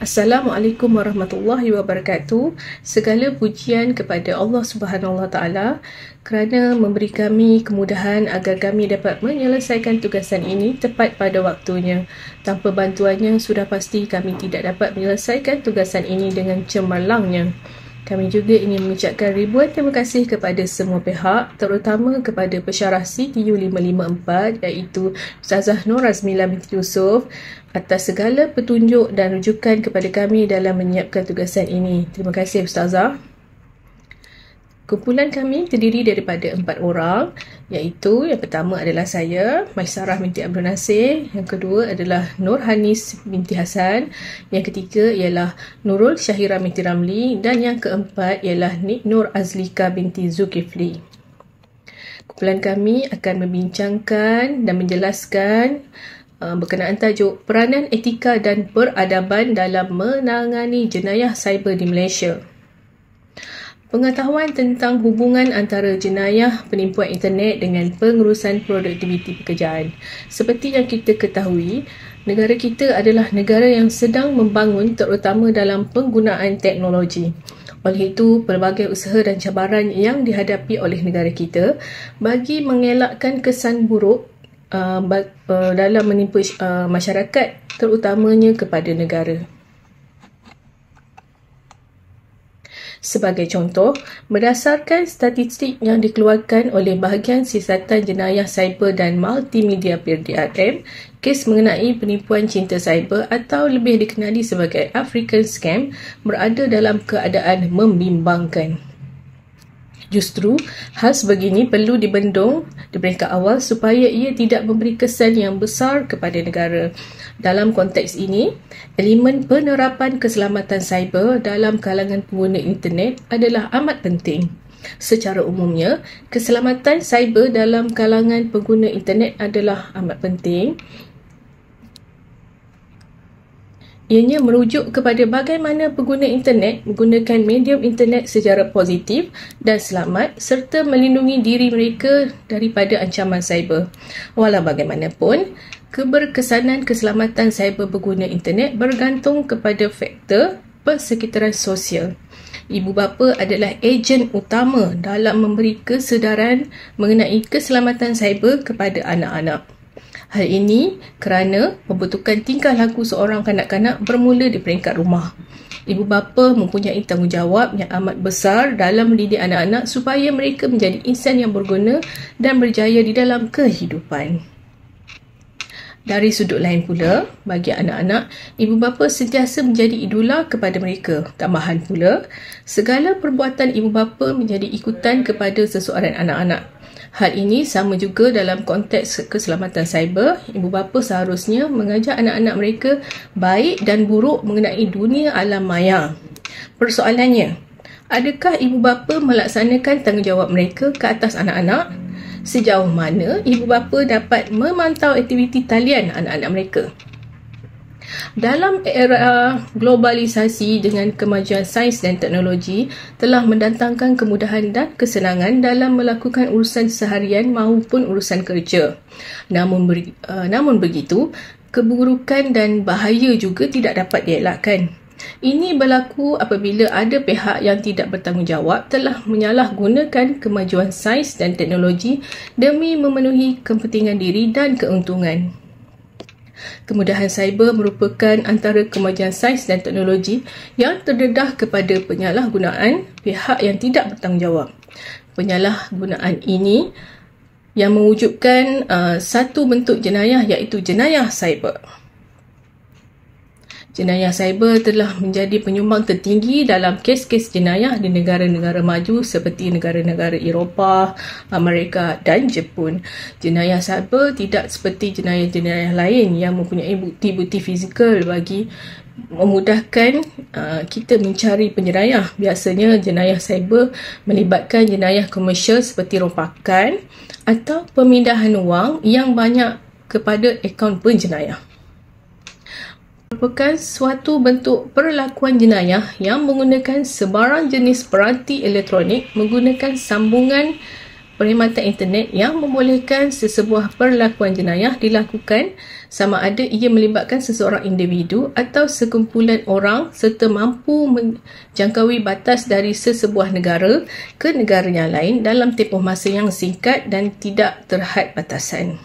Assalamualaikum warahmatullahi wabarakatuh. Segala pujian kepada Allah Subhanahu Wa Taala kerana memberi kami kemudahan agar kami dapat menyelesaikan tugasan ini tepat pada waktunya. Tanpa bantuannya, sudah pasti kami tidak dapat menyelesaikan tugasan ini dengan cemerlangnya. Kami juga ingin mengucapkan ribuan terima kasih kepada semua pihak, terutama kepada pensyarah CTU 554 iaitu Ustazah Nur Azmila binti Yusof atas segala petunjuk dan rujukan kepada kami dalam menyiapkan tugasan ini. Terima kasih Ustazah. Kumpulan kami terdiri daripada 4 orang, iaitu yang pertama adalah saya, Maisarah binti Abdul Nasir, yang kedua adalah Nur Hanis binti Hasan, yang ketiga ialah Nurul Syahira binti Ramli, dan yang keempat ialah Nik Nur Azlika binti Zulkifli. Kumpulan kami akan membincangkan dan menjelaskan berkenaan tajuk peranan etika dan peradaban dalam menangani jenayah cyber di Malaysia. Pengetahuan tentang hubungan antara jenayah penipuan internet dengan pengurusan produktiviti pekerjaan. Seperti yang kita ketahui, negara kita adalah negara yang sedang membangun terutama dalam penggunaan teknologi. Oleh itu, pelbagai usaha dan cabaran yang dihadapi oleh negara kita bagi mengelakkan kesan buruk dalam menimpa masyarakat, terutamanya kepada negara. Sebagai contoh, berdasarkan statistik yang dikeluarkan oleh Bahagian Siasatan Jenayah Cyber dan Multimedia PDRM, kes mengenai penipuan cinta cyber atau lebih dikenali sebagai African Scam berada dalam keadaan membimbangkan. Justru, hal sebegini perlu dibendung di peringkat awal supaya ia tidak memberi kesan yang besar kepada negara. Dalam konteks ini, elemen penerapan keselamatan cyber dalam kalangan pengguna internet adalah amat penting. Secara umumnya, keselamatan cyber dalam kalangan pengguna internet adalah amat penting. Ianya merujuk kepada bagaimana pengguna internet menggunakan medium internet secara positif dan selamat serta melindungi diri mereka daripada ancaman cyber. Walau bagaimanapun, keberkesanan keselamatan cyber pengguna internet bergantung kepada faktor persekitaran sosial. Ibu bapa adalah ejen utama dalam memberi kesedaran mengenai keselamatan cyber kepada anak-anak. Hal ini kerana membutuhkan tingkah laku seorang kanak-kanak bermula di peringkat rumah. Ibu bapa mempunyai tanggungjawab yang amat besar dalam mendidik anak-anak supaya mereka menjadi insan yang berguna dan berjaya di dalam kehidupan. Dari sudut lain pula, bagi anak-anak, ibu bapa sentiasa menjadi idola kepada mereka. Tambahan pula, segala perbuatan ibu bapa menjadi ikutan kepada seseorang anak-anak. Hal ini sama juga dalam konteks keselamatan cyber. Ibu bapa seharusnya mengajak anak-anak mereka baik dan buruk mengenai dunia alam maya. Persoalannya, adakah ibu bapa melaksanakan tanggungjawab mereka ke atas anak-anak? Sejauh mana ibu bapa dapat memantau aktiviti talian anak-anak mereka? Dalam era globalisasi dengan kemajuan sains dan teknologi telah mendatangkan kemudahan dan kesenangan dalam melakukan urusan seharian maupun urusan kerja. Namun begitu, keburukan dan bahaya juga tidak dapat dielakkan. Ini berlaku apabila ada pihak yang tidak bertanggungjawab telah menyalahgunakan kemajuan sains dan teknologi demi memenuhi kepentingan diri dan keuntungan. Kemudahan cyber merupakan antara kemajuan sains dan teknologi yang terdedah kepada penyalahgunaan pihak yang tidak bertanggungjawab. Penyalahgunaan ini yang mewujudkan satu bentuk jenayah iaitu jenayah cyber. Jenayah cyber telah menjadi penyumbang tertinggi dalam kes-kes jenayah di negara-negara maju seperti negara-negara Eropah, Amerika dan Jepun. Jenayah cyber tidak seperti jenayah-jenayah lain yang mempunyai bukti-bukti fizikal bagi memudahkan kita mencari penyerayah. Biasanya jenayah cyber melibatkan jenayah komersial seperti rompakan atau pemindahan wang yang banyak kepada akaun penjenayah. Merupakan suatu bentuk perlakuan jenayah yang menggunakan sebarang jenis peranti elektronik menggunakan sambungan perkhidmatan internet yang membolehkan sesebuah perlakuan jenayah dilakukan sama ada ia melibatkan seseorang individu atau sekumpulan orang serta mampu menjangkaui batas dari sesebuah negara ke negara yang lain dalam tempoh masa yang singkat dan tidak terhad batasan.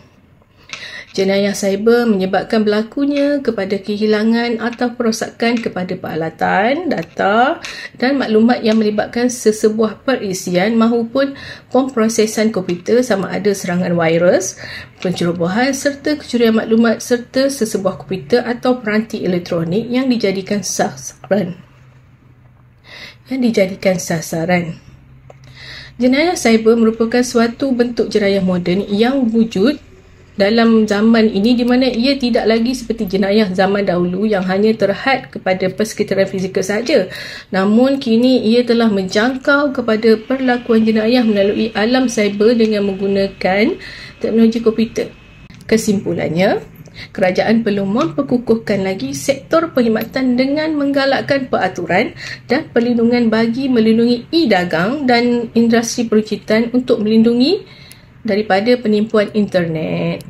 Jenayah cyber menyebabkan berlakunya kepada kehilangan atau perosakan kepada peralatan, data dan maklumat yang melibatkan sesebuah perisian maupun pemprosesan komputer sama ada serangan virus, pencerobohan serta kecurian maklumat serta sesebuah komputer atau peranti elektronik yang dijadikan sasaran. Jenayah cyber merupakan suatu bentuk jenayah moden yang wujud dalam zaman ini di mana ia tidak lagi seperti jenayah zaman dahulu yang hanya terhad kepada persekitaran fizikal sahaja. Namun kini ia telah menjangkau kepada perlakuan jenayah melalui alam cyber dengan menggunakan teknologi komputer. Kesimpulannya, kerajaan perlu memperkukuhkan lagi sektor perkhidmatan dengan menggalakkan peraturan dan perlindungan bagi melindungi e-dagang dan industri peruncitan untuk melindungi daripada penipuan internet.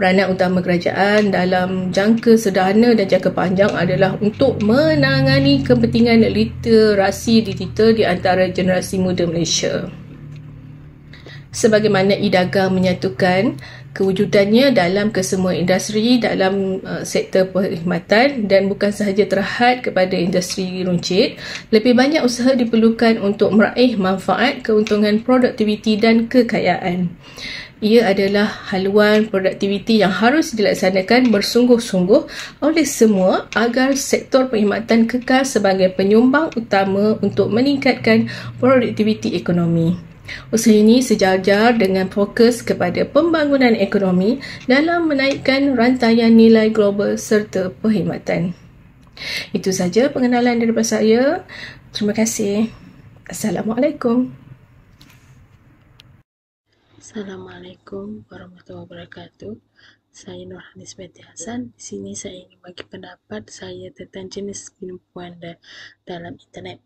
Peranan utama kerajaan dalam jangka sederhana dan jangka panjang adalah untuk menangani kepentingan literasi digital di antara generasi muda Malaysia. Sebagaimana e-dagang menyatukan kewujudannya dalam kesemua industri dalam sektor perkhidmatan dan bukan sahaja terhad kepada industri runcit, lebih banyak usaha diperlukan untuk meraih manfaat, keuntungan produktiviti dan kekayaan. Ia adalah haluan produktiviti yang harus dilaksanakan bersungguh-sungguh oleh semua agar sektor perkhidmatan kekal sebagai penyumbang utama untuk meningkatkan produktiviti ekonomi. Usaha ini sejajar dengan fokus kepada pembangunan ekonomi dalam menaikkan rantaian nilai global serta perkhidmatan. Itu saja pengenalan daripada saya. Terima kasih. Assalamualaikum. Assalamualaikum warahmatullahi wabarakatuh. Saya Nurhanis Binti Hassan. Di sini saya ingin bagi pendapat saya tentang jenis penipuan dalam internet.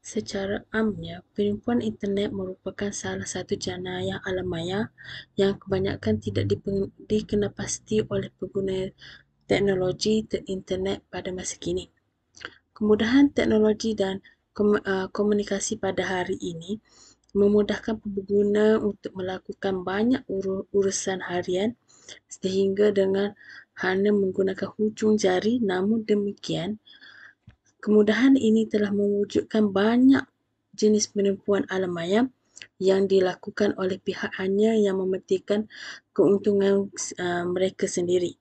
Secara amnya, penipuan internet merupakan salah satu jenayah alam maya yang kebanyakan tidak dikenapasti oleh pengguna teknologi internet pada masa kini. Kemudahan teknologi dan komunikasi pada hari ini memudahkan pengguna untuk melakukan banyak urusan harian sehingga dengan hanya menggunakan hujung jari. Namun demikian, kemudahan ini telah mewujudkan banyak jenis penipuan alam maya yang dilakukan oleh pihak hanya yang mementingkan keuntungan mereka sendiri.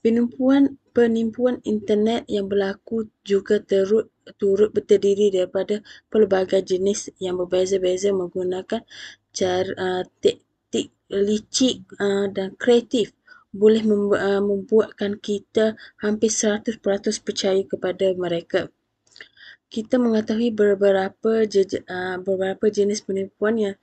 Penipuan internet yang berlaku juga turut terdiri daripada pelbagai jenis yang berbeza-beza menggunakan cara taktik licik dan kreatif boleh membuatkan kita hampir 100% percaya kepada mereka. Kita mengetahui beberapa jenis penipuan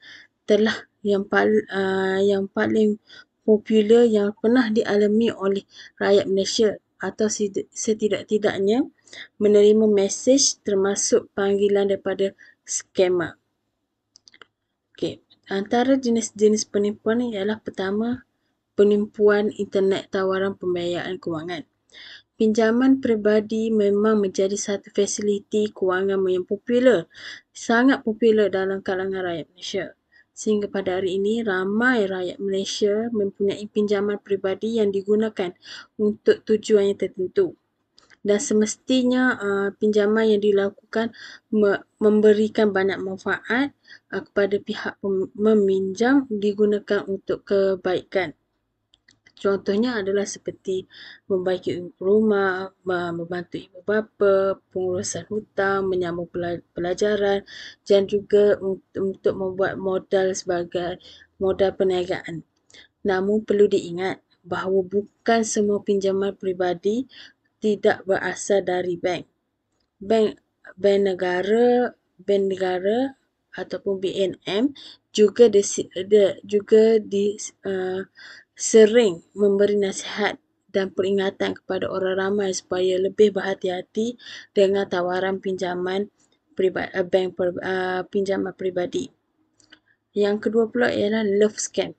yang paling popular yang pernah dialami oleh rakyat Malaysia atau setidak-tidaknya menerima mesej termasuk panggilan daripada skamer. Antara jenis-jenis penipuan ialah pertama, penipuan internet tawaran pembiayaan kewangan. Pinjaman peribadi memang menjadi satu fasiliti kewangan yang sangat popular dalam kalangan rakyat Malaysia. Sehingga pada hari ini, ramai rakyat Malaysia mempunyai pinjaman peribadi yang digunakan untuk tujuan yang tertentu. Dan semestinya pinjaman yang dilakukan memberikan banyak manfaat kepada pihak meminjam digunakan untuk kebaikan. Contohnya adalah seperti membaiki rumah, membantu ibu bapa, pengurusan hutang, menyambung pelajaran dan juga untuk membuat modal sebagai modal perniagaan. Namun perlu diingat bahawa bukan semua pinjaman peribadi tidak berasal dari bank. Bank negara ataupun BNM juga sering memberi nasihat dan peringatan kepada orang ramai supaya lebih berhati-hati dengan tawaran pinjaman pinjaman peribadi. Yang kedua pula ialah love scam.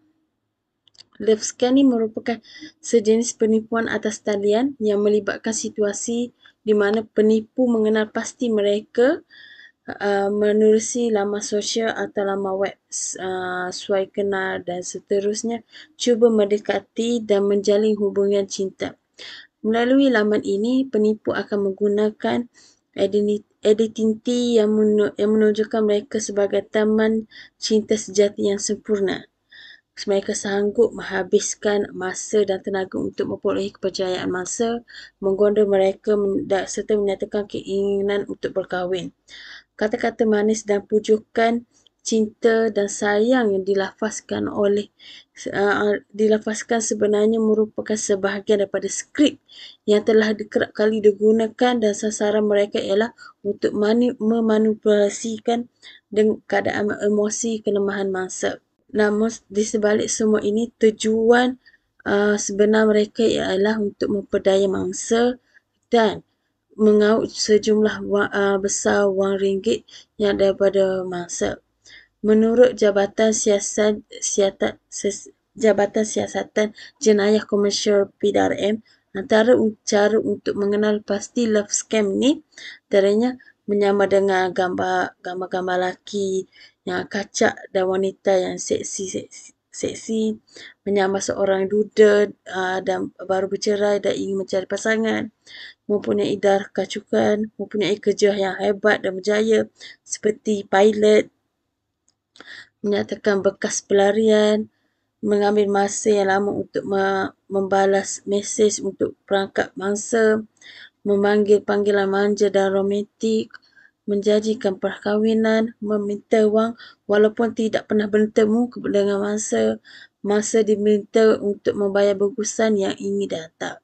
Love scam ni merupakan sejenis penipuan atas talian yang melibatkan situasi di mana penipu mengenal pasti mereka menerusi laman sosial atau laman web suai kenal dan seterusnya, cuba mendekati dan menjalin hubungan cinta. Melalui laman ini, penipu akan menggunakan identiti yang menunjukkan mereka sebagai teman cinta sejati yang sempurna. Mereka sanggup menghabiskan masa dan tenaga untuk memperolehi kepercayaan mangsa, menggoda mereka serta menyatakan keinginan untuk berkahwin. Kata-kata manis dan pujukan cinta dan sayang yang dilafazkan sebenarnya merupakan sebahagian daripada skrip yang telah kerap kali digunakan, dan sasaran mereka ialah untuk memanipulasikan dengan keadaan emosi kelemahan mangsa. Namun di sebalik semua ini, tujuan sebenar mereka ialah untuk memperdaya mangsa dan mengaut sejumlah besar wang ringgit yang daripada mangsa. Menurut Jabatan Siasatan Jenayah Komersial PDRM, antara cara untuk mengenal pasti love scam ni antaranya menyamar dengan gambar-gambar lelaki yang kacak dan wanita yang seksi, menyamar seorang duda dan baru bercerai dan ingin mencari pasangan, mempunyai darah kacukan, mempunyai kerja yang hebat dan berjaya seperti pilot, menyatakan bekas pelarian, mengambil masa yang lama untuk membalas mesej untuk perangkap mangsa, memanggil panggilan manja dan romantik, menjanjikan perkahwinan, meminta wang walaupun tidak pernah bertemu dengan mangsa diminta untuk membayar bungkusan yang ingin dihantar.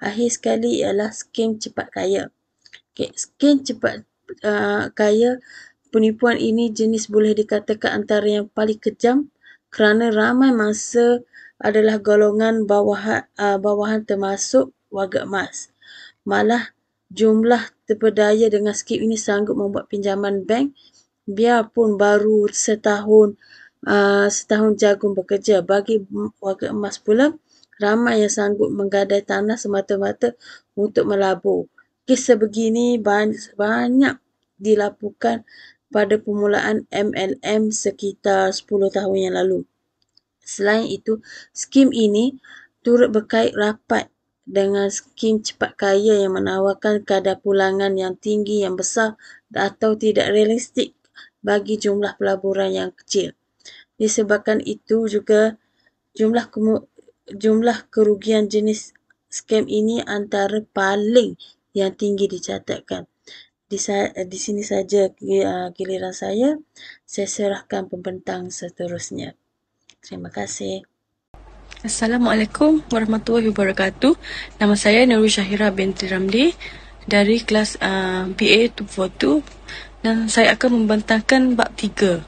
Akhir sekali ialah skem cepat kaya. Skem cepat kaya, penipuan ini jenis boleh dikatakan antara yang paling kejam kerana ramai mangsa adalah golongan bawahan termasuk warga emas. Malah jumlah terpedaya dengan skim ini sanggup membuat pinjaman bank biarpun baru setahun jagung bekerja. Bagi warga emas pula, ramai yang sanggup menggadai tanah semata-mata untuk melabur. Kes sebegini banyak dilaporkan pada permulaan MLM sekitar 10 tahun yang lalu. Selain itu, skim ini turut berkait rapat dengan skim cepat kaya yang menawarkan kadar pulangan yang tinggi, yang besar atau tidak realistik bagi jumlah pelaburan yang kecil. Disebabkan itu juga jumlah kerugian jenis skem ini antara paling yang tinggi dicatatkan. Di sini saja giliran saya serahkan pembentang seterusnya. Terima kasih. Assalamualaikum warahmatullahi wabarakatuh. Nama saya Nurul Syahira binti Ramli dari kelas BA 242 dan saya akan membentangkan bab 3,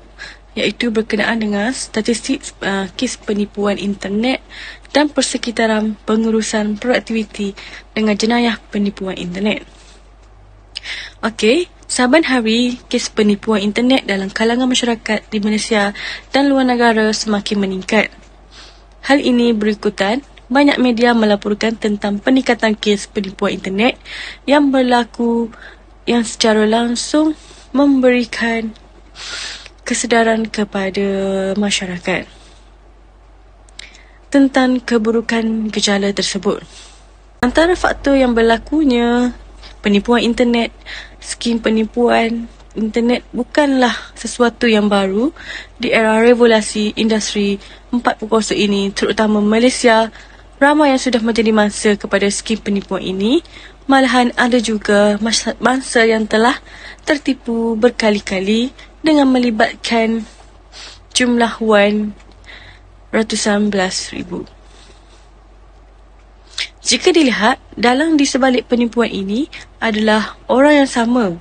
iaitu berkenaan dengan statistik kes penipuan internet dan persekitaran pengurusan produktiviti dengan jenayah penipuan internet. Okey, saban hari kes penipuan internet dalam kalangan masyarakat di Malaysia dan luar negara semakin meningkat. Hal ini berikutan banyak media melaporkan tentang peningkatan kes penipuan internet yang berlaku yang secara langsung memberikan kesedaran kepada masyarakat tentang keburukan gejala tersebut. Antara faktor yang berlakunya penipuan internet, skim penipuan internet bukanlah sesuatu yang baru di era revolusi industri 4.0 ini, terutama Malaysia. Ramai yang sudah menjadi mangsa kepada skim penipuan ini. Malahan ada juga mangsa yang telah tertipu berkali-kali dengan melibatkan jumlah wang ratusan belas ribu. Jika dilihat, dalang di sebalik penipuan ini adalah orang yang sama,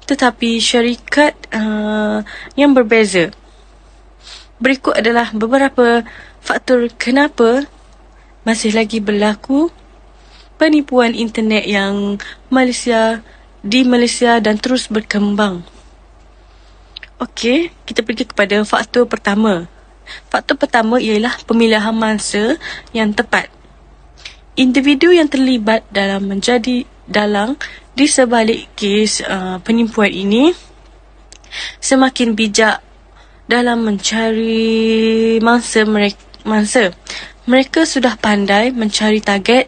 tetapi syarikat yang berbeza. Berikut adalah beberapa faktor kenapa masih lagi berlaku penipuan internet di Malaysia dan terus berkembang. Okey, kita pergi kepada faktor pertama. Faktor pertama ialah pemilihan masa yang tepat. Individu yang terlibat dalam menjadi dalang di sebalik kes penipuan ini semakin bijak dalam mencari mangsa mereka. Mereka sudah pandai mencari target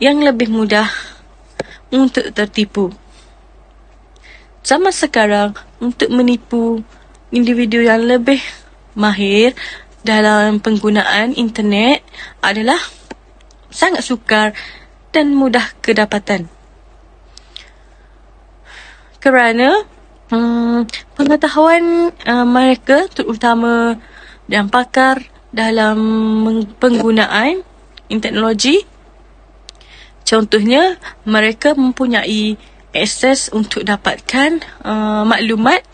yang lebih mudah untuk tertipu. Zaman sekarang, untuk menipu individu yang lebih mahir dalam penggunaan internet adalah sangat sukar dan mudah kedapatan. Kerana pengetahuan mereka, terutama dan pakar dalam penggunaan teknologi, contohnya mereka mempunyai akses untuk dapatkan maklumat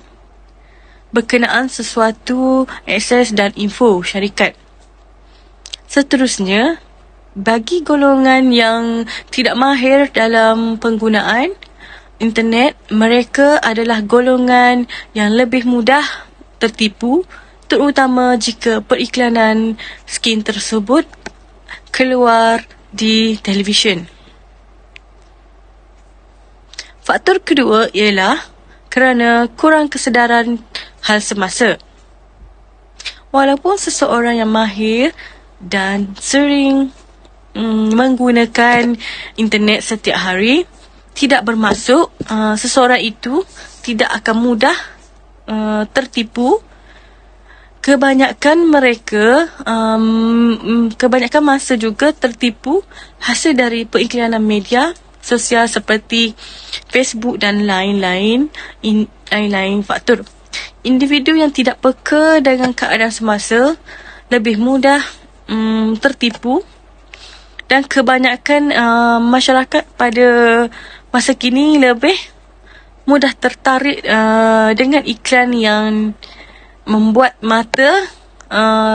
berkenaan sesuatu, akses dan info syarikat. Seterusnya, bagi golongan yang tidak mahir dalam penggunaan internet, mereka adalah golongan yang lebih mudah tertipu, terutama jika periklanan skim tersebut keluar di televisyen. Faktor kedua ialah kerana kurang kesedaran hal semasa. Walaupun seseorang yang mahir dan sering menggunakan internet setiap hari, tidak bermaksud seseorang itu tidak akan mudah tertipu. Kebanyakan masa juga tertipu hasil dari periklanan media sosial seperti Facebook dan lain-lain faktor. Individu yang tidak peka dengan keadaan semasa lebih mudah tertipu, dan kebanyakan masyarakat pada masa kini lebih mudah tertarik dengan iklan yang membuat mata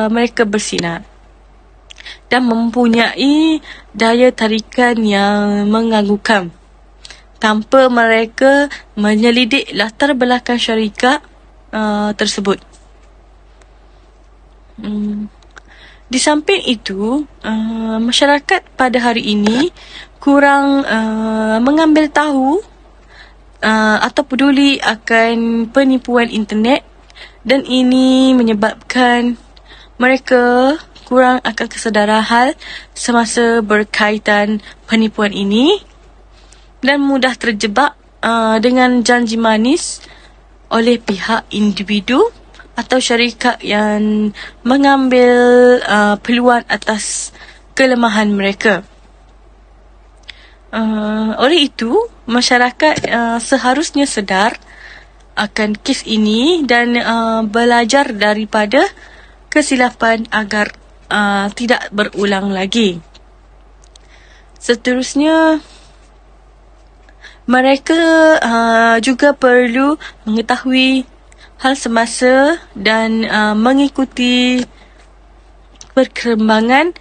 mereka bersinar dan mempunyai daya tarikan yang mengganggukan tanpa mereka menyelidik latar belakang syarikat tersebut. Di samping itu, masyarakat pada hari ini kurang mengambil tahu atau peduli akan penipuan internet, dan ini menyebabkan mereka kurang akan kesedaran hal semasa berkaitan penipuan ini dan mudah terjebak dengan janji manis oleh pihak individu atau syarikat yang mengambil peluang atas kelemahan mereka. Oleh itu, masyarakat seharusnya sedar akan kes ini dan belajar daripada kesilapan agar tidak berulang lagi. Seterusnya, mereka juga perlu mengetahui hal semasa dan mengikuti perkembangan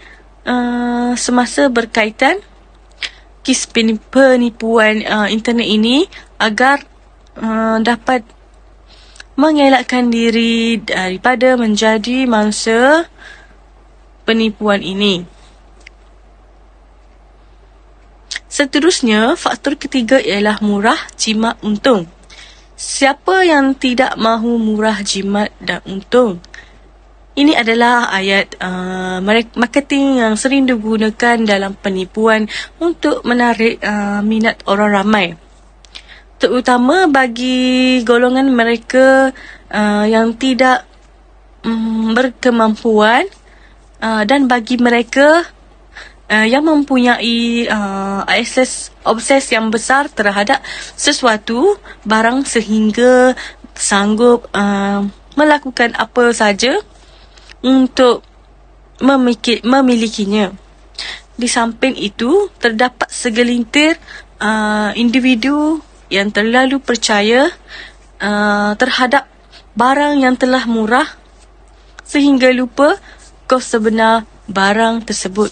semasa berkaitan kes penipuan internet ini agar dapat mengelakkan diri daripada menjadi mangsa penipuan ini. Seterusnya, faktor ketiga ialah murah, jimat, untung. Siapa yang tidak mahu murah, jimat dan untung? Ini adalah ayat marketing yang sering digunakan dalam penipuan untuk menarik minat orang ramai, terutama bagi golongan mereka yang tidak berkemampuan, dan bagi mereka yang mempunyai obses yang besar terhadap sesuatu barang sehingga sanggup melakukan apa saja untuk memilikinya. Di samping itu, terdapat segelintir individu yang terlalu percaya terhadap barang yang telah murah sehingga lupa kos sebenar barang tersebut.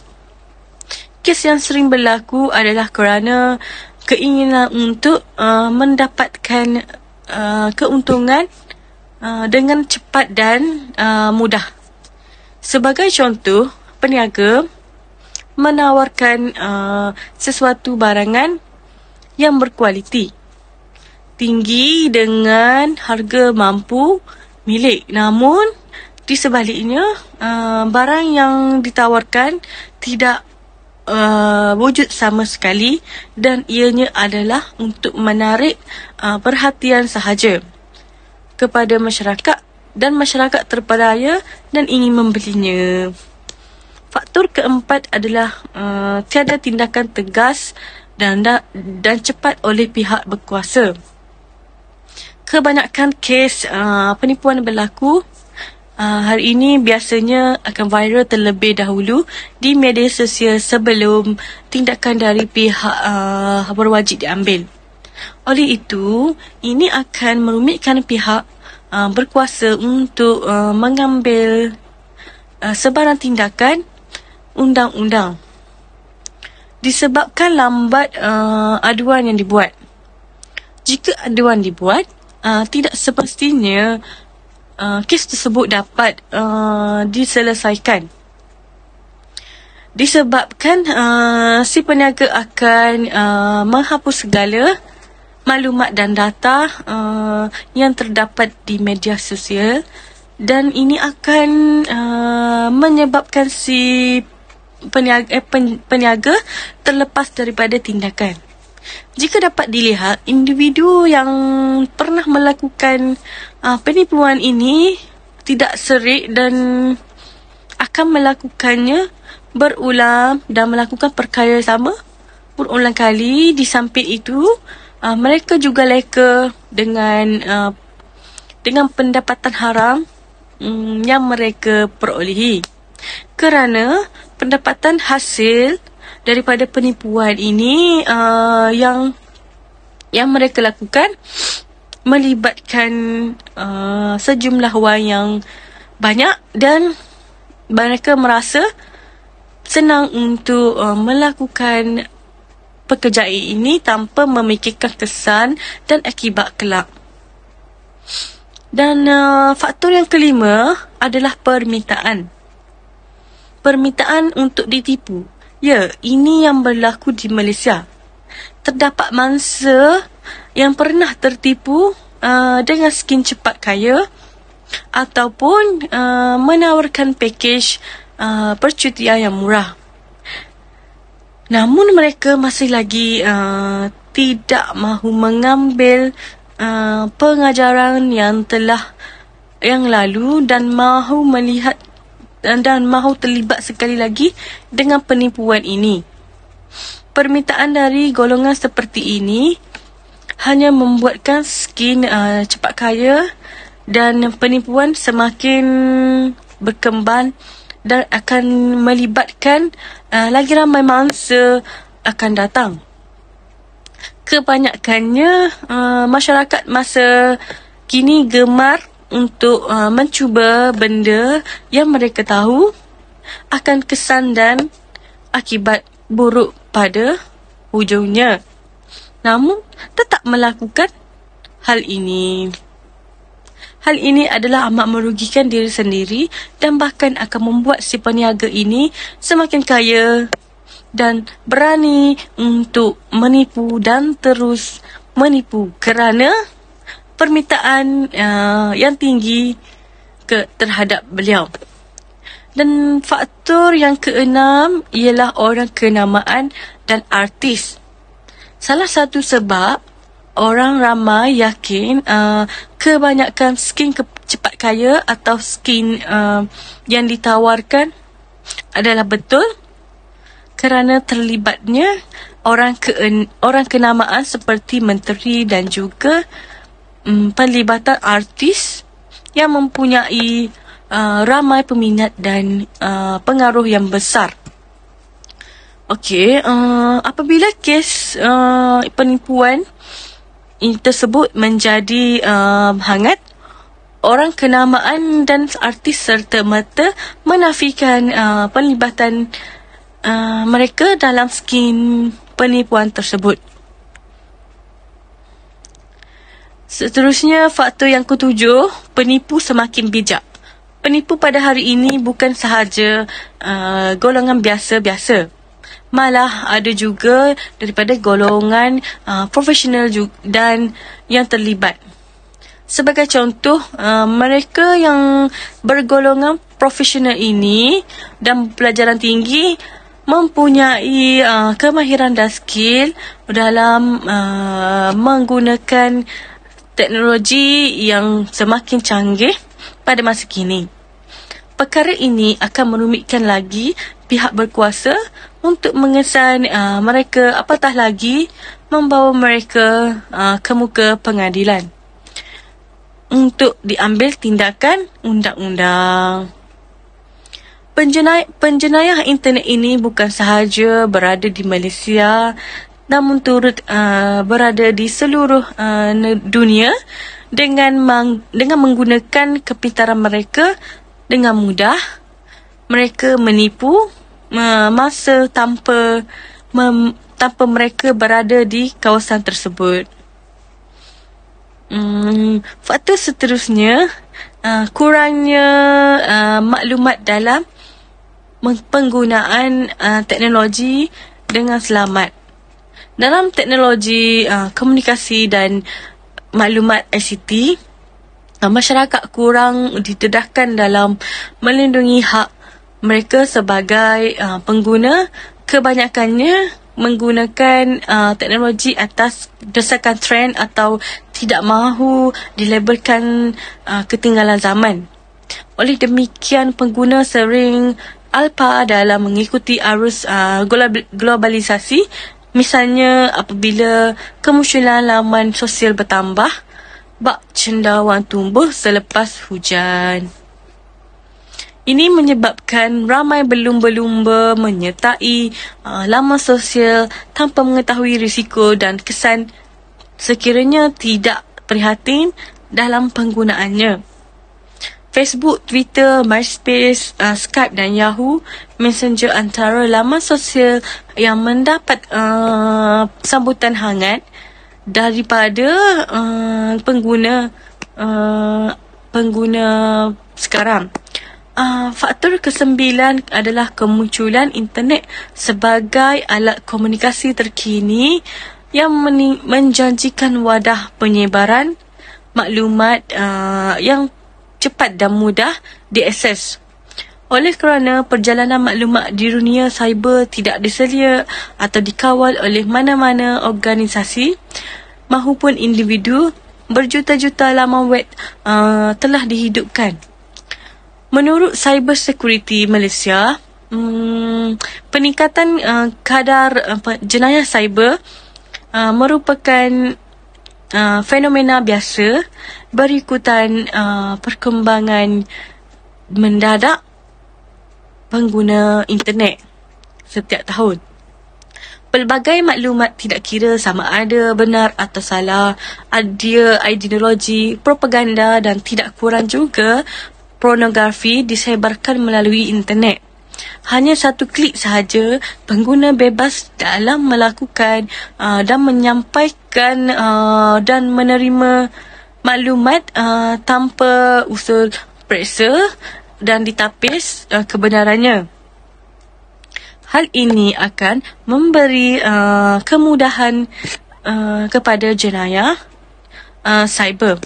Kes yang sering berlaku adalah kerana keinginan untuk mendapatkan keuntungan dengan cepat dan mudah. Sebagai contoh, peniaga menawarkan sesuatu barangan yang berkualiti tinggi dengan harga mampu milik. Namun, di sebaliknya, barang yang ditawarkan tidak wujud sama sekali dan ianya adalah untuk menarik perhatian sahaja kepada masyarakat dan masyarakat terpedaya dan ingin membelinya. Faktor keempat adalah tiada tindakan tegas dan cepat oleh pihak berkuasa. Kebanyakan kes penipuan berlaku hari ini biasanya akan viral terlebih dahulu di media sosial sebelum tindakan dari pihak berwajib diambil. Oleh itu, ini akan merumitkan pihak berkuasa untuk mengambil sebarang tindakan undang-undang disebabkan lambat aduan yang dibuat. Jika aduan dibuat, tidak semestinya kes tersebut dapat diselesaikan. Disebabkan si peniaga akan menghapus segala maklumat dan data yang terdapat di media sosial dan ini akan menyebabkan si peniaga terlepas daripada tindakan. Jika dapat dilihat, individu yang pernah melakukan penipuan ini tidak serik dan akan melakukannya berulang dan melakukan perkara sama berulang kali. Di samping itu, mereka juga leka dengan pendapatan haram yang mereka perolehi. Kerana pendapatan hasil daripada penipuan ini yang mereka lakukan melibatkan sejumlah wang yang banyak dan mereka merasa senang untuk melakukan pekerjaan ini tanpa memikirkan kesan dan akibat kelak. Dan faktor yang kelima adalah permintaan. Permintaan untuk ditipu. Ya, ini yang berlaku di Malaysia. Terdapat mangsa yang pernah tertipu dengan skim cepat kaya ataupun menawarkan pakej percutian yang murah. Namun mereka masih lagi tidak mahu mengambil pengajaran yang lalu dan mahu melihat dan mahu terlibat sekali lagi dengan penipuan ini. Permintaan dari golongan seperti ini hanya membuatkan skim cepat kaya dan penipuan semakin berkembang dan akan melibatkan lagi ramai mangsa akan datang. Kebanyakannya masyarakat masa kini gemar untuk mencuba benda yang mereka tahu akan kesan dan akibat buruk pada hujungnya. Namun, tetap melakukan hal ini. Hal ini adalah amat merugikan diri sendiri dan bahkan akan membuat si peniaga ini semakin kaya dan berani untuk menipu dan terus menipu kerana permintaan yang tinggi terhadap beliau. Dan faktor yang keenam ialah orang kenamaan dan artis. Salah satu sebab orang ramai yakin kebanyakan skim cepat kaya atau skim yang ditawarkan adalah betul kerana terlibatnya orang kenamaan seperti menteri dan juga pelibatan artis yang mempunyai ramai peminat dan pengaruh yang besar. Okey, apabila kes penipuan tersebut menjadi hangat, orang kenamaan dan artis serta-merta menafikan pelibatan mereka dalam skim penipuan tersebut. Seterusnya, faktor yang ketujuh, penipu semakin bijak. Penipu pada hari ini bukan sahaja golongan biasa-biasa. Malah ada juga daripada golongan profesional dan yang terlibat. Sebagai contoh, mereka yang bergolongan profesional ini dan pelajaran tinggi mempunyai kemahiran dan skill dalam menggunakan teknologi yang semakin canggih pada masa kini. Perkara ini akan merumitkan lagi pihak berkuasa untuk mengesan mereka, apatah lagi membawa mereka ke muka pengadilan untuk diambil tindakan undang-undang. Penjenayah internet ini bukan sahaja berada di Malaysia, namun turut berada di seluruh dunia dengan menggunakan kepintaran mereka. Dengan mudah mereka menipu masa tanpa mereka berada di kawasan tersebut. Faktor seterusnya, kurangnya maklumat dalam penggunaan teknologi dengan selamat. Dalam teknologi komunikasi dan maklumat ICT, masyarakat kurang didedahkan dalam melindungi hak mereka sebagai pengguna. Kebanyakannya menggunakan teknologi atas dasarkan trend atau tidak mahu dilabelkan ketinggalan zaman. Oleh demikian, pengguna sering alpa dalam mengikuti arus globalisasi. Misalnya, apabila kemunculan laman sosial bertambah, bak cendawan tumbuh selepas hujan. Ini menyebabkan ramai berlumba-lumba menyertai laman sosial tanpa mengetahui risiko dan kesan sekiranya tidak prihatin dalam penggunaannya. Facebook, Twitter, MySpace, Skype dan Yahoo Messenger antara laman sosial yang mendapat sambutan hangat daripada pengguna sekarang. Faktor ke-9 adalah kemunculan internet sebagai alat komunikasi terkini yang menjanjikan wadah penyebaran maklumat yang cepat dan mudah diakses. Oleh kerana perjalanan maklumat di dunia cyber tidak diselia atau dikawal oleh mana-mana organisasi mahupun individu, berjuta-juta laman web telah dihidupkan. Menurut Cyber Security Malaysia, peningkatan kadar jenayah cyber merupakan fenomena biasa berikutan perkembangan mendadak pengguna internet setiap tahun. Pelbagai maklumat tidak kira sama ada benar atau salah, ada ideologi, propaganda dan tidak kurang juga pornografi disebarkan melalui internet. Hanya satu klik sahaja, pengguna bebas dalam melakukan dan menyampaikan dan menerima maklumat tanpa usul periksa dan ditapis kebenarannya. Hal ini akan memberi kemudahan kepada jenayah cyber.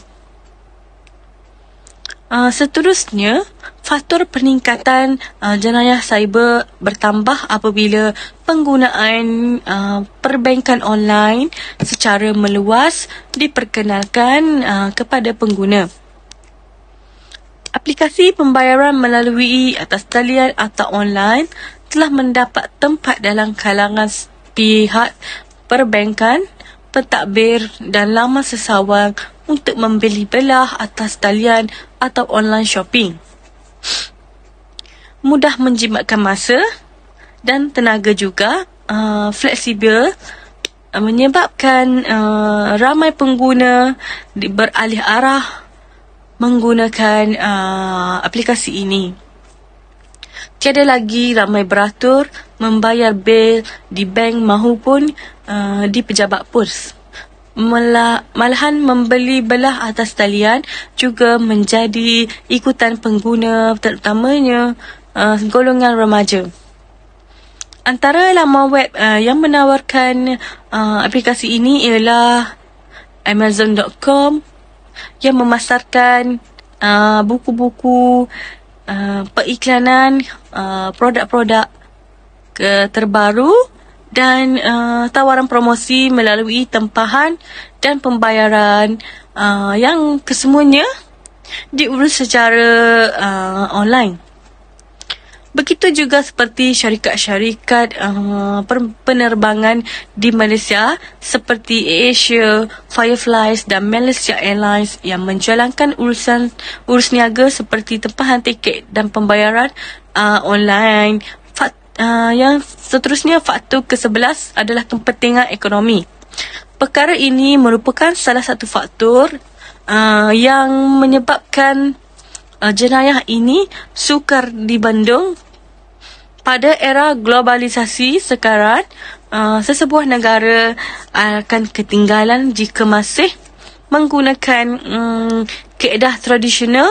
Seterusnya, faktor peningkatan jenayah cyber bertambah apabila penggunaan perbankan online secara meluas diperkenalkan kepada pengguna. Aplikasi pembayaran melalui atas talian atau online telah mendapat tempat dalam kalangan pihak perbankan, pentadbir dan laman sesawang untuk membeli belah atas talian atau online shopping. Mudah menjimatkan masa dan tenaga juga, fleksibel, menyebabkan ramai pengguna beralih arah menggunakan aplikasi ini. Tiada lagi ramai beratur membayar bil di bank mahupun di pejabat pos. malahan membeli belah atas talian juga menjadi ikutan pengguna, terutamanya golongan remaja. Antara laman web yang menawarkan aplikasi ini ialah Amazon.com yang memasarkan buku-buku, periklanan, produk-produk terbaru dan tawaran promosi melalui tempahan dan pembayaran yang kesemuanya diurus secara online. Begitu juga seperti syarikat-syarikat penerbangan di Malaysia seperti AirAsia, Fireflies dan Malaysia Airlines yang menjalankan urus niaga seperti tempahan tiket dan pembayaran online. Yang seterusnya, faktor ke-11 adalah kepentingan ekonomi. Perkara ini merupakan salah satu faktor yang menyebabkan jenayah ini sukar dibendung. Pada era globalisasi sekarang, sesebuah negara akan ketinggalan jika masih menggunakan kaedah tradisional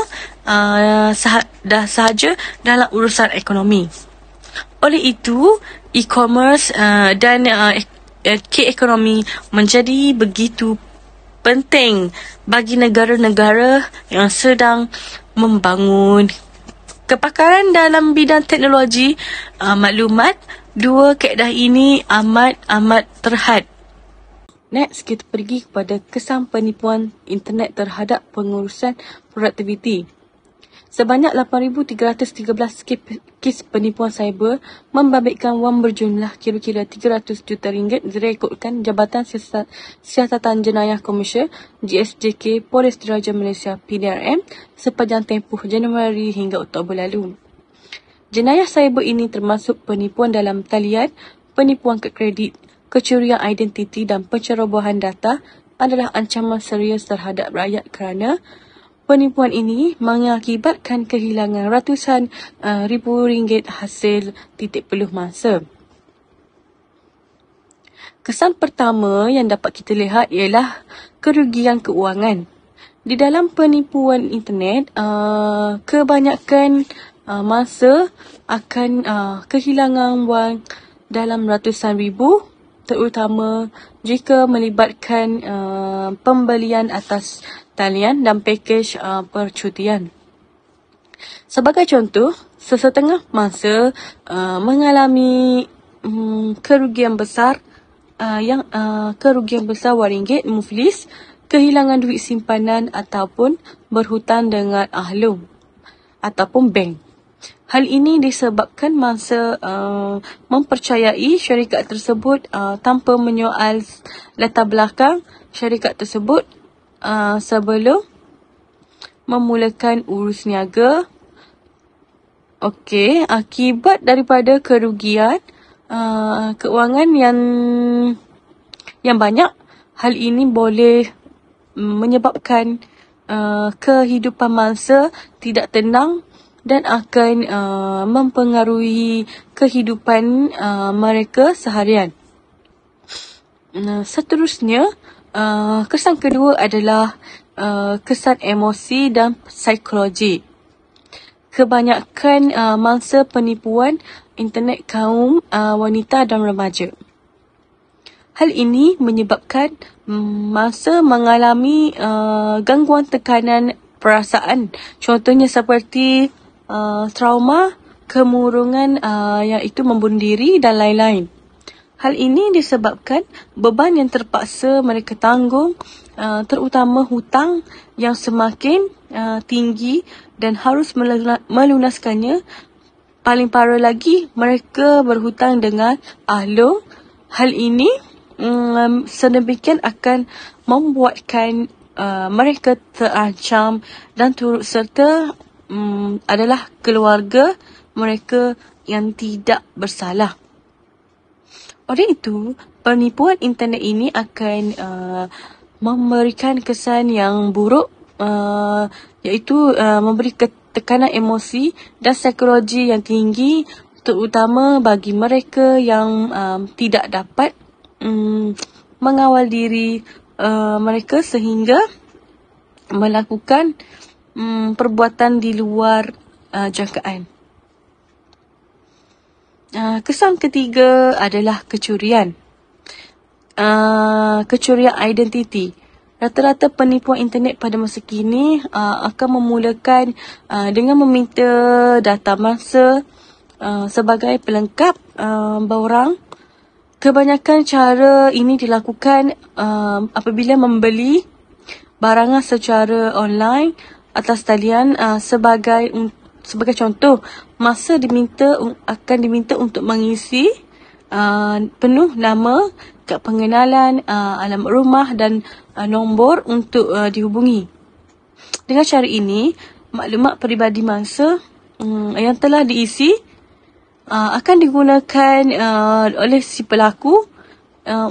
sahaja dalam urusan ekonomi. Oleh itu, e-commerce dan K-ekonomi menjadi begitu penting bagi negara-negara yang sedang membangun kepakaran dalam bidang teknologi maklumat. Dua kaedah ini amat terhad. Next, kita pergi kepada kesan penipuan internet terhadap pengurusan produktiviti. Sebanyak 8,313 kes penipuan cyber membabitkan wang berjumlah kira-kira 300 juta ringgit direkodkan Jabatan Siasatan Jenayah Komersial JSJK Polis Diraja Malaysia PDRM sepanjang tempoh Januari hingga Oktober lalu. Jenayah cyber ini termasuk penipuan dalam talian, penipuan kad kredit, kecurian identiti dan pencerobohan data adalah ancaman serius terhadap rakyat kerana penipuan ini mengakibatkan kehilangan ratusan ribu ringgit hasil titik peluh masa. Kesan pertama yang dapat kita lihat ialah kerugian keuangan. Di dalam penipuan internet, kebanyakan masa akan kehilangan wang dalam ratusan ribu, terutama jika melibatkan pembelian atas talian dan pakej percutian. Sebagai contoh, sesetengah masa mengalami kerugian besar wang ringgit muflis, kehilangan duit simpanan ataupun berhutang dengan ahli ataupun bank. Hal ini disebabkan masa mempercayai syarikat tersebut tanpa menyoal latar belakang syarikat tersebut sebelum memulakan urus niaga. Okey, akibat daripada kerugian keuangan yang banyak, hal ini boleh menyebabkan kehidupan mangsa tidak tenang dan akan mempengaruhi kehidupan mereka seharian. Seterusnya, kesan kedua adalah kesan emosi dan psikologi. Kebanyakan mangsa penipuan internet kaum wanita dan remaja. Hal ini menyebabkan mangsa mengalami gangguan tekanan perasaan. Contohnya seperti trauma, kemurungan iaitu membunuh diri dan lain-lain. Hal ini disebabkan beban yang terpaksa mereka tanggung, terutama hutang yang semakin tinggi dan harus melunaskannya. Paling parah lagi, mereka berhutang dengan ahli. Hal ini sedemikian akan membuatkan mereka terancam dan turut serta adalah keluarga mereka yang tidak bersalah. Oleh itu, penipuan internet ini akan memberikan kesan yang buruk, iaitu memberi tekanan emosi dan psikologi yang tinggi, terutama bagi mereka yang tidak dapat mengawal diri mereka sehingga melakukan perbuatan di luar jangkaan. Kesan ketiga adalah kecurian. Kecurian identiti. Rata-rata penipuan internet pada masa kini akan memulakan dengan meminta data mangsa sebagai pelengkap barang. Kebanyakan cara ini dilakukan apabila membeli barangan secara online atas talian. Sebagai contoh, masa akan diminta untuk mengisi penuh nama, kad pengenalan, alamat rumah dan nombor untuk dihubungi. Dengan cara ini, maklumat peribadi mangsa yang telah diisi akan digunakan oleh si pelaku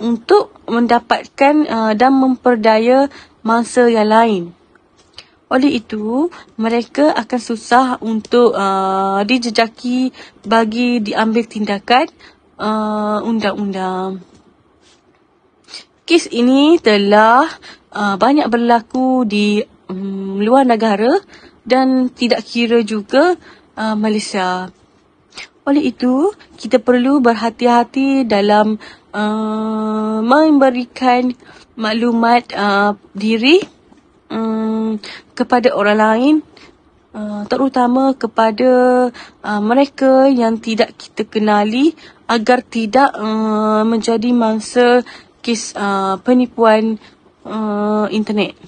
untuk mendapatkan dan memperdaya mangsa yang lain. Oleh itu, mereka akan susah untuk dijejaki bagi diambil tindakan undang-undang. Kes ini telah banyak berlaku di luar negara dan tidak kira juga Malaysia. Oleh itu, kita perlu berhati-hati dalam memberikan maklumat diri kepada orang lain, terutama kepada mereka yang tidak kita kenali, agar tidak menjadi mangsa kes penipuan internet.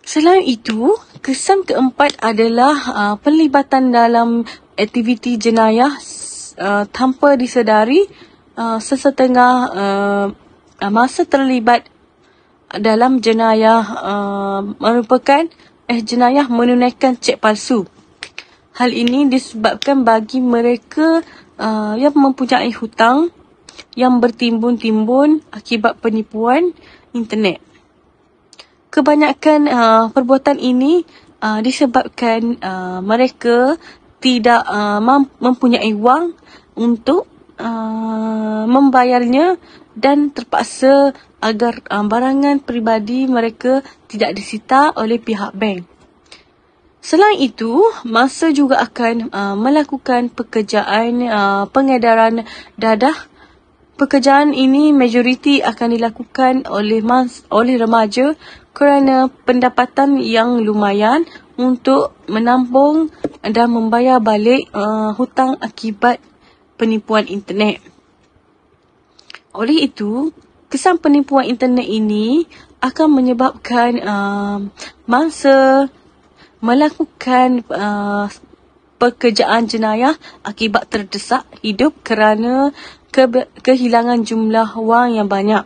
Selain itu, kesan keempat adalah pelibatan dalam aktiviti jenayah tanpa disedari. Sesetengah masa terlibat dalam jenayah merupakan jenayah menunaikan cek palsu. Hal ini disebabkan bagi mereka yang mempunyai hutang yang bertimbun-timbun akibat penipuan internet. Kebanyakan perbuatan ini disebabkan mereka tidak mempunyai wang untuk membayarnya dan terpaksa agar barangan peribadi mereka tidak disita oleh pihak bank. Selain itu, masa juga akan melakukan pekerjaan pengedaran dadah. Pekerjaan ini majoriti akan dilakukan oleh remaja kerana pendapatan yang lumayan untuk menampung dan membayar balik hutang akibat penipuan internet. Oleh itu, kesan penipuan internet ini akan menyebabkan mangsa melakukan pekerjaan jenayah akibat terdesak hidup kerana kehilangan jumlah wang yang banyak.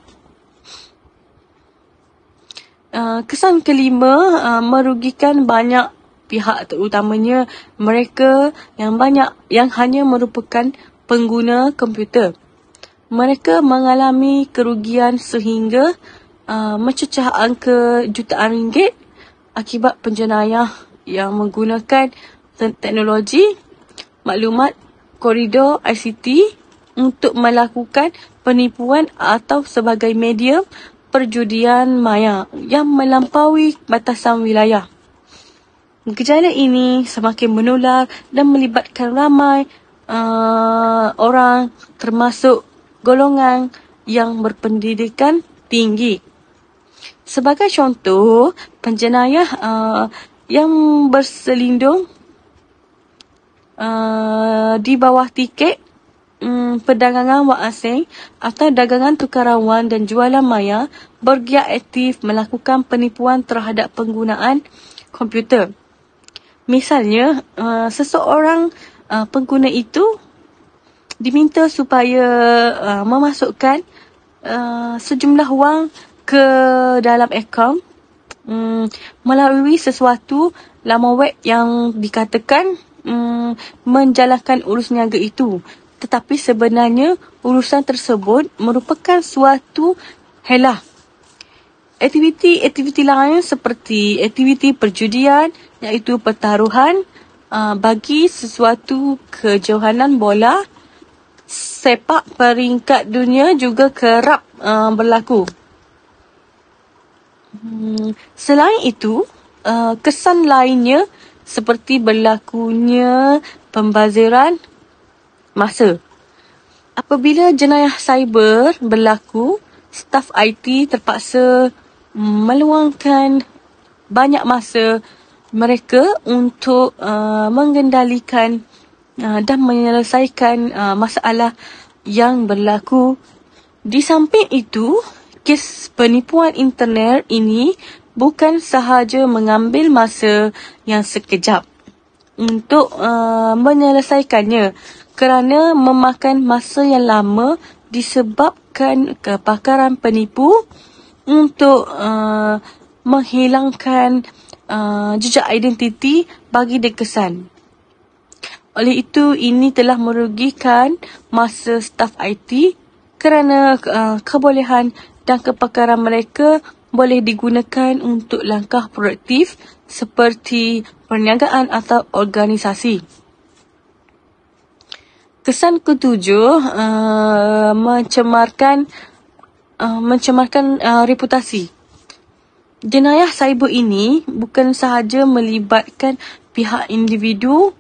Kesan kelima, merugikan banyak pihak, terutamanya mereka yang hanya merupakan pengguna komputer. Mereka mengalami kerugian sehingga mencecah angka jutaan ringgit akibat penjenayah yang menggunakan teknologi maklumat koridor ICT untuk melakukan penipuan atau sebagai medium perjudian maya yang melampaui batasan wilayah. Gejala ini semakin menular dan melibatkan ramai orang, termasuk golongan yang berpendidikan tinggi. Sebagai contoh, penjenayah yang berselindung di bawah tiket perdagangan wang asing atau dagangan tukaran wang dan jualan maya bergiat aktif melakukan penipuan terhadap penggunaan komputer. Misalnya, seseorang pengguna itu diminta supaya memasukkan sejumlah wang ke dalam akaun melalui sesuatu laman web yang dikatakan menjalankan urus niaga itu. Tetapi sebenarnya urusan tersebut merupakan suatu helah. Aktiviti lain seperti aktiviti perjudian, iaitu pertaruhan bagi sesuatu kejohanan bola, sepak peringkat dunia juga kerap berlaku. Selain itu, kesan lainnya seperti berlakunya pembaziran masa. Apabila jenayah cyber berlaku, staf IT terpaksa meluangkan banyak masa mereka untuk mengendalikan dan menyelesaikan masalah yang berlaku. Di samping itu, kes penipuan internet ini bukan sahaja mengambil masa yang sekejap untuk menyelesaikannya, kerana memakan masa yang lama disebabkan kepakaran penipu untuk menghilangkan jejak identiti bagi dia kesan. Oleh itu, ini telah merugikan masa staf IT kerana kebolehan dan kepakaran mereka boleh digunakan untuk langkah produktif seperti perniagaan atau organisasi. Kesan ketujuh, mencemarkan reputasi. Jenayah cyber ini bukan sahaja melibatkan pihak individu,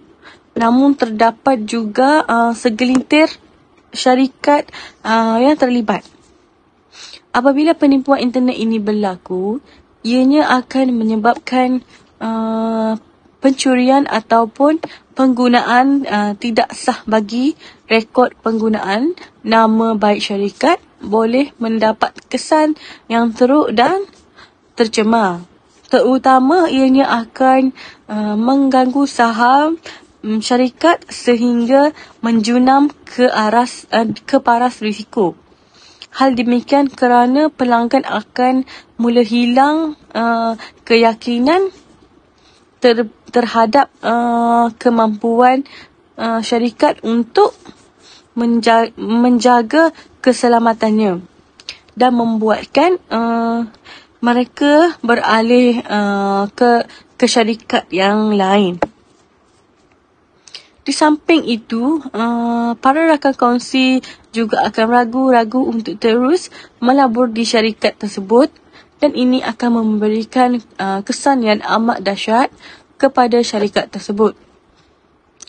namun terdapat juga segelintir syarikat yang terlibat. Apabila penipuan internet ini berlaku, ianya akan menyebabkan pencurian ataupun penggunaan tidak sah bagi rekod penggunaan nama baik syarikat, boleh mendapat kesan yang teruk dan tercemar. Terutama ianya akan mengganggu saham syarikat sehingga menjunam ke paras risiko. Hal demikian kerana pelanggan akan mula hilang keyakinan terhadap kemampuan syarikat untuk menjaga keselamatannya dan membuatkan mereka beralih ke syarikat yang lain. Di samping itu, para rakan kongsi juga akan ragu-ragu untuk terus melabur di syarikat tersebut, dan ini akan memberikan kesan yang amat dahsyat kepada syarikat tersebut.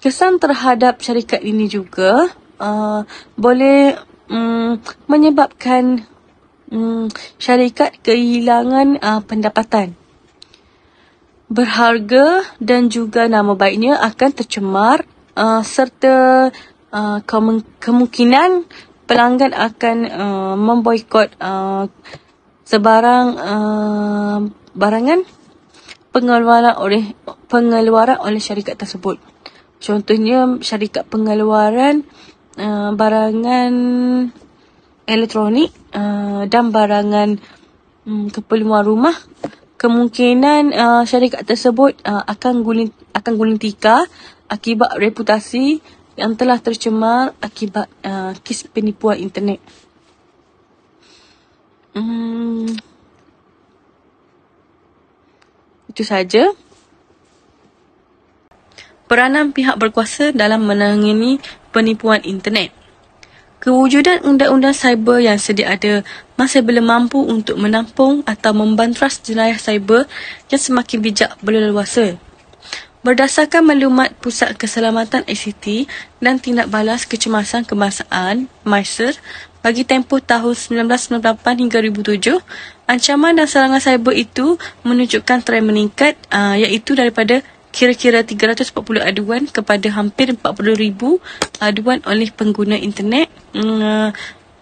Kesan terhadap syarikat ini juga boleh menyebabkan syarikat kehilangan pendapatan berharga dan juga nama baiknya akan tercemar, serta kemungkinan pelanggan akan memboikot sebarang barangan pengeluaran oleh syarikat tersebut. Contohnya syarikat pengeluaran barangan elektronik dan barangan keperluan rumah. Kemungkinan syarikat tersebut akan gulung tikar akibat reputasi yang telah tercemar akibat kes penipuan internet. Itu saja. Peranan pihak berkuasa dalam menangani penipuan internet. Kewujudan undang-undang cyber yang sedia ada masih belum mampu untuk menampung atau membantras jenayah cyber yang semakin bijak berleluasa. Berdasarkan maklumat Pusat Keselamatan ICT dan Tindak Balas Kecemasan Kebangsaan (MICER) bagi tempoh tahun 1998 hingga 2007, ancaman dan serangan cyber itu menunjukkan tren meningkat, iaitu daripada kira-kira 340 aduan kepada hampir 40,000 aduan oleh pengguna internet,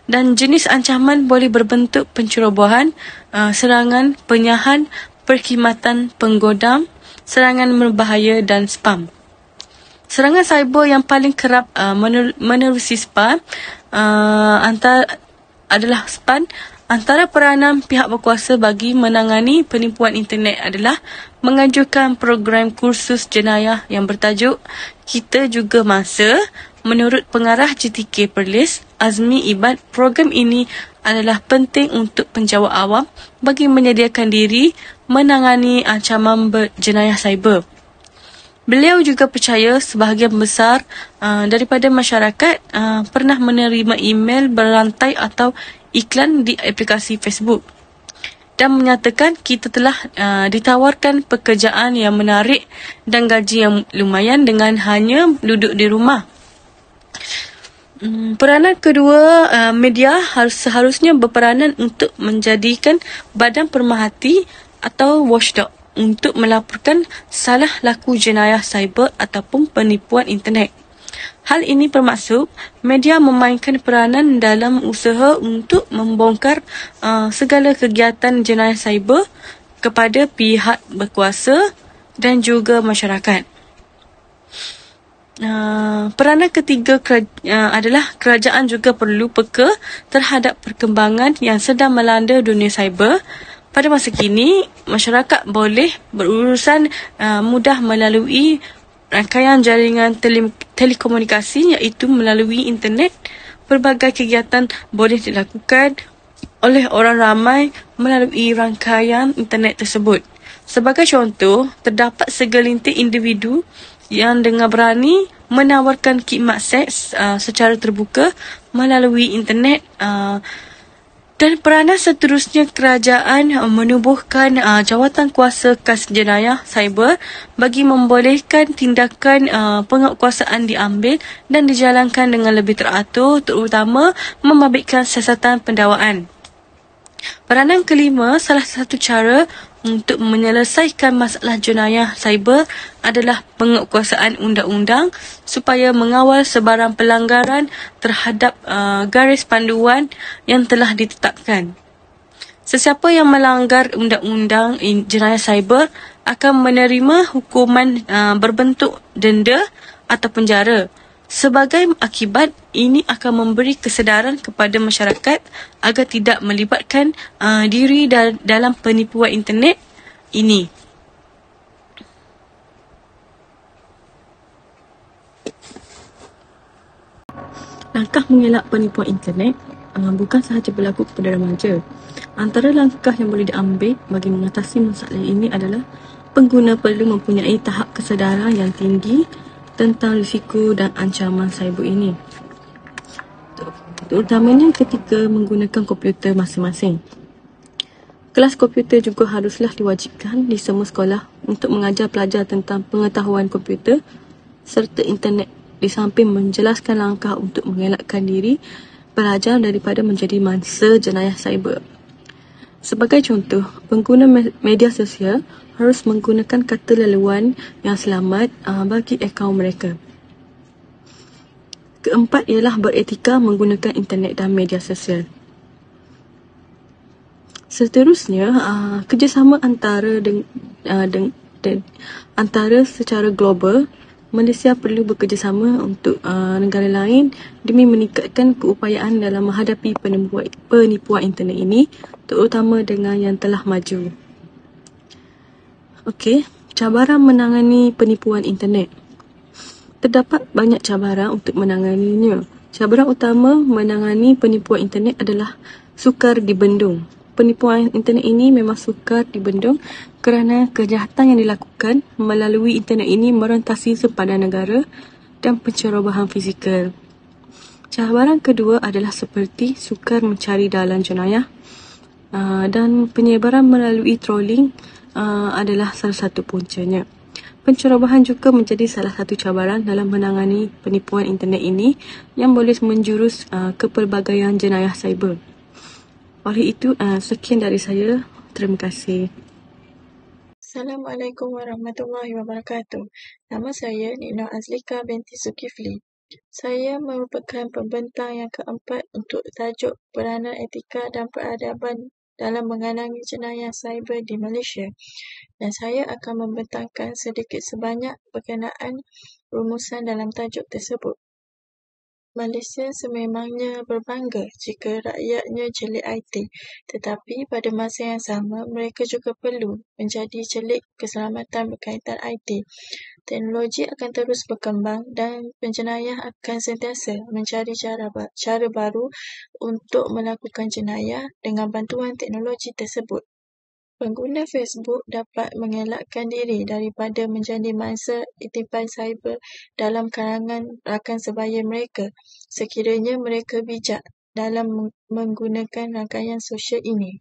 dan jenis ancaman boleh berbentuk pencerobohan, serangan, penyahan, perkhidmatan penggodam, serangan berbahaya dan spam. Serangan cyber yang paling kerap menerusi spam adalah spam. Antara peranan pihak berkuasa bagi menangani penipuan internet adalah mengajukan program kursus jenayah yang bertajuk Kita Juga Masa. Menurut pengarah JTK Perlis, Azmi Ibad, program ini adalah penting untuk penjawat awam bagi menyediakan diri menangani ancaman jenayah cyber. Beliau juga percaya sebahagian besar daripada masyarakat pernah menerima email berantai atau iklan di aplikasi Facebook. dan menyatakan kita telah ditawarkan pekerjaan yang menarik dan gaji yang lumayan dengan hanya duduk di rumah. Peranan kedua, media seharusnya berperanan untuk menjadikan badan pemerhati atau watchdog untuk melaporkan salah laku jenayah cyber ataupun penipuan internet. Hal ini bermaksud media memainkan peranan dalam usaha untuk membongkar segala kegiatan jenayah cyber kepada pihak berkuasa dan juga masyarakat. Peranan ketiga adalah kerajaan juga perlu peka terhadap perkembangan yang sedang melanda dunia cyber. Pada masa kini, masyarakat boleh berurusan mudah melalui rangkaian jaringan telekomunikasi iaitu melalui internet. Berbagai kegiatan boleh dilakukan oleh orang ramai melalui rangkaian internet tersebut. Sebagai contoh, terdapat segelintir individu yang dengan berani menawarkan khidmat seks secara terbuka melalui internet. Dan peranan seterusnya, kerajaan menubuhkan jawatan kuasa khas jenayah cyber bagi membolehkan tindakan penguatkuasaan diambil dan dijalankan dengan lebih teratur, terutama membabitkan siasatan pendakwaan. Peranan kelima, salah satu cara untuk menyelesaikan masalah jenayah cyber adalah penguatkuasaan undang-undang supaya mengawal sebarang pelanggaran terhadap garis panduan yang telah ditetapkan. Sesiapa yang melanggar undang-undang jenayah cyber akan menerima hukuman berbentuk denda atau penjara. Sebagai akibat, ini akan memberi kesedaran kepada masyarakat agar tidak melibatkan diri dalam penipuan internet ini. Langkah mengelak penipuan internet bukan sahaja berlaku kepada remaja. Antara langkah yang boleh diambil bagi mengatasi masalah ini adalah pengguna perlu mempunyai tahap kesedaran yang tinggi tentang risiko dan ancaman cyber ini, terutamanya ketika menggunakan komputer masing-masing. Kelas komputer juga haruslah diwajibkan di semua sekolah untuk mengajar pelajar tentang pengetahuan komputer serta internet, di samping menjelaskan langkah untuk mengelakkan diri pelajar daripada menjadi mangsa jenayah cyber. Sebagai contoh, pengguna media sosial harus menggunakan kata laluan yang selamat bagi akaun mereka. Keempat ialah beretika menggunakan internet dan media sosial. Seterusnya, kerjasama antara secara global. Malaysia perlu bekerjasama untuk negara lain demi meningkatkan keupayaan dalam menghadapi penipuan internet ini, terutama dengan yang telah maju. Okey, cabaran menangani penipuan internet. Terdapat banyak cabaran untuk menanganinya. Cabaran utama menangani penipuan internet adalah sukar dibendung. Penipuan internet ini memang sukar dibendung kerana kejahatan yang dilakukan melalui internet ini merentasi sepadan negara dan pencerobohan fizikal. Cabaran kedua adalah seperti sukar mencari dalan jenayah dan penyebaran melalui trolling adalah salah satu puncanya. Pencerobohan juga menjadi salah satu cabaran dalam menangani penipuan internet ini yang boleh menjurus ke pelbagaian jenayah cyber. Oleh itu, sekian dari saya. Terima kasih. Assalamualaikum warahmatullahi wabarakatuh. Nama saya Nina Azlika binti Zulkifli. Saya merupakan pembentang yang keempat untuk tajuk peranan etika dan peradaban dalam mengenangi jenayah cyber di Malaysia. Dan saya akan membentangkan sedikit sebanyak berkenaan rumusan dalam tajuk tersebut. Malaysia sememangnya berbangga jika rakyatnya celik IT, tetapi pada masa yang sama mereka juga perlu menjadi celik keselamatan berkaitan IT. Teknologi akan terus berkembang dan penjenayah akan sentiasa mencari cara baru untuk melakukan jenayah dengan bantuan teknologi tersebut. Pengguna Facebook dapat mengelakkan diri daripada menjadi mangsa intipan cyber dalam kalangan rakan sebaya mereka sekiranya mereka bijak dalam menggunakan rangkaian sosial ini.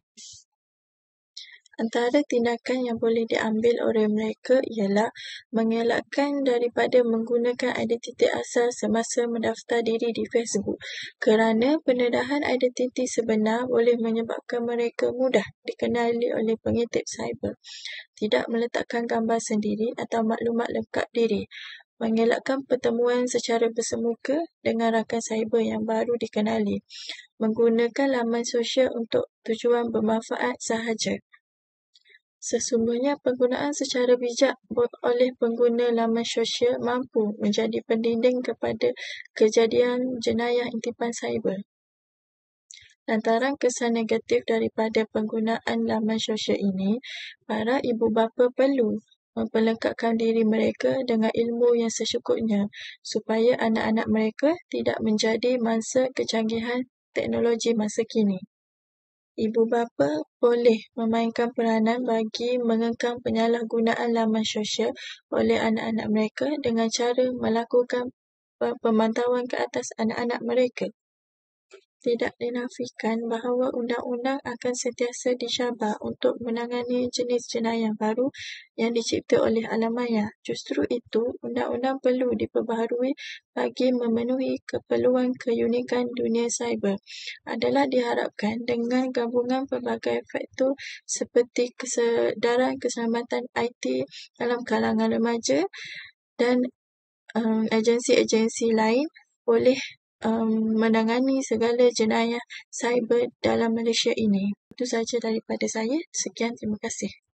Antara tindakan yang boleh diambil oleh mereka ialah mengelakkan daripada menggunakan identiti asal semasa mendaftar diri di Facebook, kerana pendedahan identiti sebenar boleh menyebabkan mereka mudah dikenali oleh pengintip cyber. Tidak meletakkan gambar sendiri atau maklumat lengkap diri. Mengelakkan pertemuan secara bersemuka dengan rakan cyber yang baru dikenali. Menggunakan laman sosial untuk tujuan bermanfaat sahaja. Sesungguhnya penggunaan secara bijak oleh pengguna laman sosial mampu menjadi pendinding kepada kejadian jenayah intipan cyber. Lantaran kesan negatif daripada penggunaan laman sosial ini, para ibu bapa perlu memperlengkapkan diri mereka dengan ilmu yang secukupnya supaya anak-anak mereka tidak menjadi mangsa kecanggihan teknologi masa kini. Ibu bapa boleh memainkan peranan bagi mengekang penyalahgunaan laman sosial oleh anak-anak mereka dengan cara melakukan pemantauan ke atas anak-anak mereka. Tidak dinafikan bahawa undang-undang akan sentiasa dicabar untuk menangani jenis jenayah baru yang dicipta oleh alam maya. Justru itu, undang-undang perlu diperbaharui bagi memenuhi keperluan keunikan dunia cyber. Adalah diharapkan dengan gabungan pelbagai faktor seperti kesedaran keselamatan IT dalam kalangan remaja dan agensi-agensi lain boleh menangani segala jenayah cyber dalam Malaysia ini. Itu sahaja daripada saya. Sekian, terima kasih.